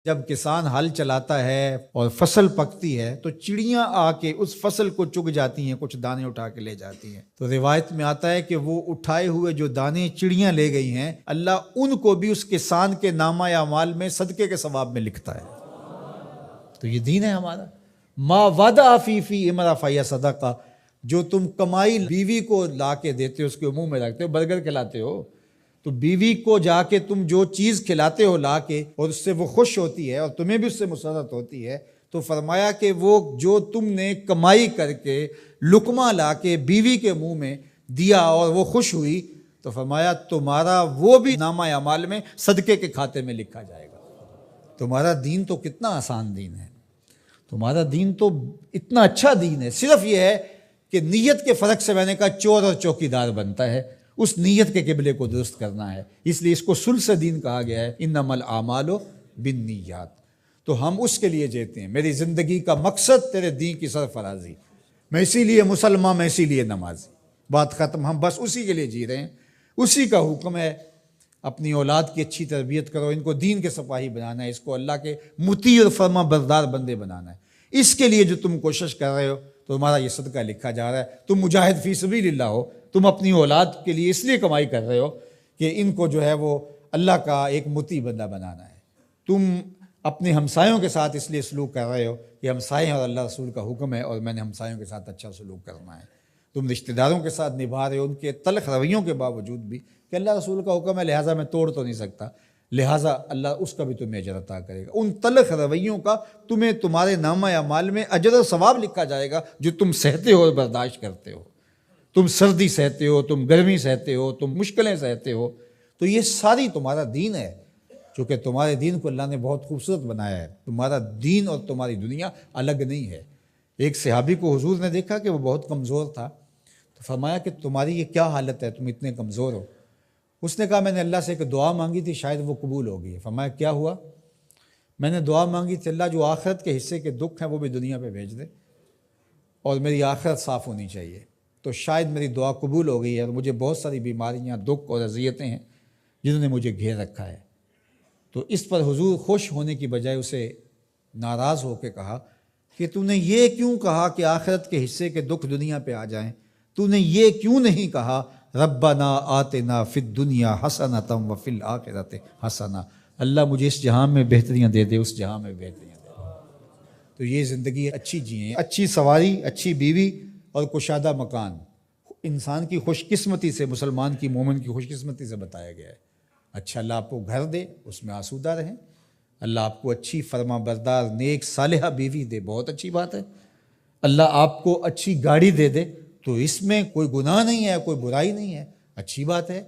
جب کسان ہل چلاتا ہے اور فصل پکتی ہے تو چڑیاں آ کے اس فصل کو چگ جاتی ہیں، کچھ دانے اٹھا کے لے جاتی ہیں۔ تو روایت میں آتا ہے کہ وہ اٹھائے ہوئے جو دانے چڑیاں لے گئی ہیں، اللہ ان کو بھی اس کسان کے نامہ اعمال میں صدقے کے ثواب میں لکھتا ہے۔ تو یہ دین ہے ہمارا۔ ما وعدہ فی امرا فیا صدقہ، جو تم کمائی بیوی کو لا کے دیتے ہو، اس کے منہ میں رکھتے ہو، برگر کھلاتے ہو، تو بیوی کو جا کے تم جو چیز کھلاتے ہو لا کے، اور اس سے وہ خوش ہوتی ہے اور تمہیں بھی اس سے مسرت ہوتی ہے، تو فرمایا کہ وہ جو تم نے کمائی کر کے لقمہ لا کے بیوی کے منہ میں دیا اور وہ خوش ہوئی، تو فرمایا تمہارا وہ بھی نامہ اعمال میں صدقے کے کھاتے میں لکھا جائے گا۔ تمہارا دین تو کتنا آسان دین ہے، تمہارا دین تو اتنا اچھا دین ہے۔ صرف یہ ہے کہ نیت کے فرق سے میں نے کہا چور اور چوکیدار بنتا ہے، اس نیت کے قبلے کو درست کرنا ہے، اس لیے اس کو ثلث دین کہا گیا ہے، انما الاعمال بالنیات۔ تو ہم اس کے لیے جیتے ہیں، میری زندگی کا مقصد تیرے دین کی سرفرازی، میں اسی لیے مسلمان، میں اسی لیے نمازی، بات ختم۔ ہم بس اسی کے لیے جی رہے ہیں، اسی کا حکم ہے۔ اپنی اولاد کی اچھی تربیت کرو، ان کو دین کے سپاہی بنانا ہے، اس کو اللہ کے مطیع اور فرما بردار بندے بنانا ہے۔ اس کے لیے جو تم کوشش کر رہے ہو تو تمہارا یہ صدقہ لکھا جا رہا ہے۔ تم مجاہد فی سبیل اللہ ہو، تم اپنی اولاد کے لیے اس لیے کمائی کر رہے ہو کہ ان کو جو ہے وہ اللہ کا ایک مطیع بندہ بنانا ہے۔ تم اپنے ہمسایوں کے ساتھ اس لیے سلوک کر رہے ہو کہ ہمسائے ہیں اور اللہ رسول کا حکم ہے اور میں نے ہمسایوں کے ساتھ اچھا سلوک کرنا ہے۔ تم رشتہ داروں کے ساتھ نبھا رہے ہو ان کے تلخ رویوں کے باوجود بھی کہ اللہ رسول کا حکم ہے، لہٰذا میں توڑ تو نہیں سکتا، لہٰذا اللہ اس کا بھی تمہیں اجر عطا کرے گا۔ ان تلخ رویوں کا تمہیں تمہارے نامہ اعمال میں اجر و ثواب لکھا جائے گا جو تم سہتے ہو اور برداشت کرتے ہو۔ تم سردی سہتے ہو، تم گرمی سہتے ہو، تم مشکلیں سہتے ہو، تو یہ ساری تمہارا دین ہے۔ چونکہ تمہارے دین کو اللہ نے بہت خوبصورت بنایا ہے، تمہارا دین اور تمہاری دنیا الگ نہیں ہے۔ ایک صحابی کو حضور نے دیکھا کہ وہ بہت کمزور تھا، تو فرمایا کہ تمہاری یہ کیا حالت ہے، تم اتنے کمزور ہو؟ اس نے کہا میں نے اللہ سے ایک دعا مانگی تھی، شاید وہ قبول ہوگی۔ فرمایا کیا ہوا؟ میں نے دعا مانگی تھی اللہ جو آخرت کے حصے کے دکھ ہیں وہ بھی دنیا پہ بھیج دے اور میری آخرت صاف ہونی چاہیے، تو شاید میری دعا قبول ہو گئی ہے، اور مجھے بہت ساری بیماریاں، دکھ اور اذیتیں ہیں جنہوں نے مجھے گھیر رکھا ہے۔ تو اس پر حضور خوش ہونے کی بجائے اسے ناراض ہو کے کہا کہ تو نے یہ کیوں کہا کہ آخرت کے حصے کے دکھ دنیا پہ آ جائیں؟ تو نے یہ کیوں نہیں کہا ربنا آتنا فی الدنیا حسنۃ وفی الآخرۃ حسنہ، اللہ مجھے اس جہان میں بہتریاں دے دے، اس جہان میں بہتریاں دے دے۔ تو یہ زندگی اچھی جئیں، اچھی سواری، اچھی بیوی اور کشادہ مکان، انسان کی خوش قسمتی سے، مسلمان کی، مومن کی خوش قسمتی سے بتایا گیا ہے۔ اچھا اللہ آپ کو گھر دے، اس میں آسودہ رہیں، اللہ آپ کو اچھی فرما بردار نیک صالحہ بیوی دے، بہت اچھی بات ہے، اللہ آپ کو اچھی گاڑی دے دے، تو اس میں کوئی گناہ نہیں ہے، کوئی برائی نہیں ہے، اچھی بات ہے۔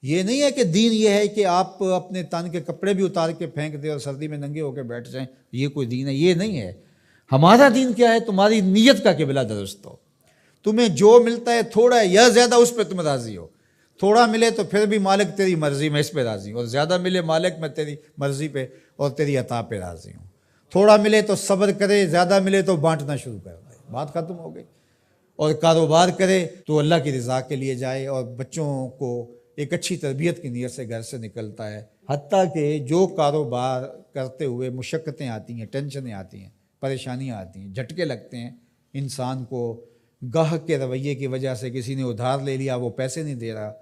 یہ نہیں ہے کہ دین یہ ہے کہ آپ اپنے تن کے کپڑے بھی اتار کے پھینک دیں اور سردی میں ننگے ہو کے بیٹھ جائیں، یہ کوئی دین ہے، یہ نہیں ہے۔ ہمارا دین کیا ہے؟ تمہاری نیت کا قبلہ درست ہو، تمہیں جو ملتا ہے تھوڑا ہے یا زیادہ اس پہ تم راضی ہو، تھوڑا ملے تو پھر بھی مالک تیری مرضی میں اس پہ راضی ہوں، اور زیادہ ملے مالک میں تیری مرضی پہ اور تیری عطا پہ راضی ہوں۔ تھوڑا ملے تو صبر کرے، زیادہ ملے تو بانٹنا شروع کر دے، بات ختم ہو گئی۔ اور کاروبار کرے تو اللہ کی رضا کے لیے جائے، اور بچوں کو ایک اچھی تربیت کی نیت سے گھر سے نکلتا ہے۔ حتیٰ کہ جو کاروبار کرتے ہوئے مشقتیں آتی ہیں، ٹینشنیں آتی ہیں، پریشانیاں آتی ہیں، جھٹکے لگتے ہیں انسان کو، گاہک کے رویے کی وجہ سے کسی نے ادھار لے لیا، وہ پیسے نہیں دے رہا،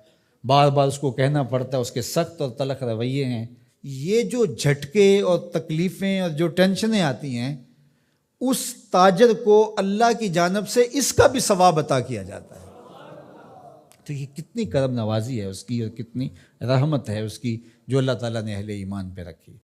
بار بار اس کو کہنا پڑتا ہے، اس کے سخت اور تلخ رویے ہیں، یہ جو جھٹکے اور تکلیفیں اور جو ٹینشنیں آتی ہیں، اس تاجر کو اللہ کی جانب سے اس کا بھی ثواب عطا کیا جاتا ہے۔ تو یہ کتنی کرم نوازی ہے اس کی، اور کتنی رحمت ہے اس کی جو اللہ تعالیٰ نے اہل ایمان پہ رکھی۔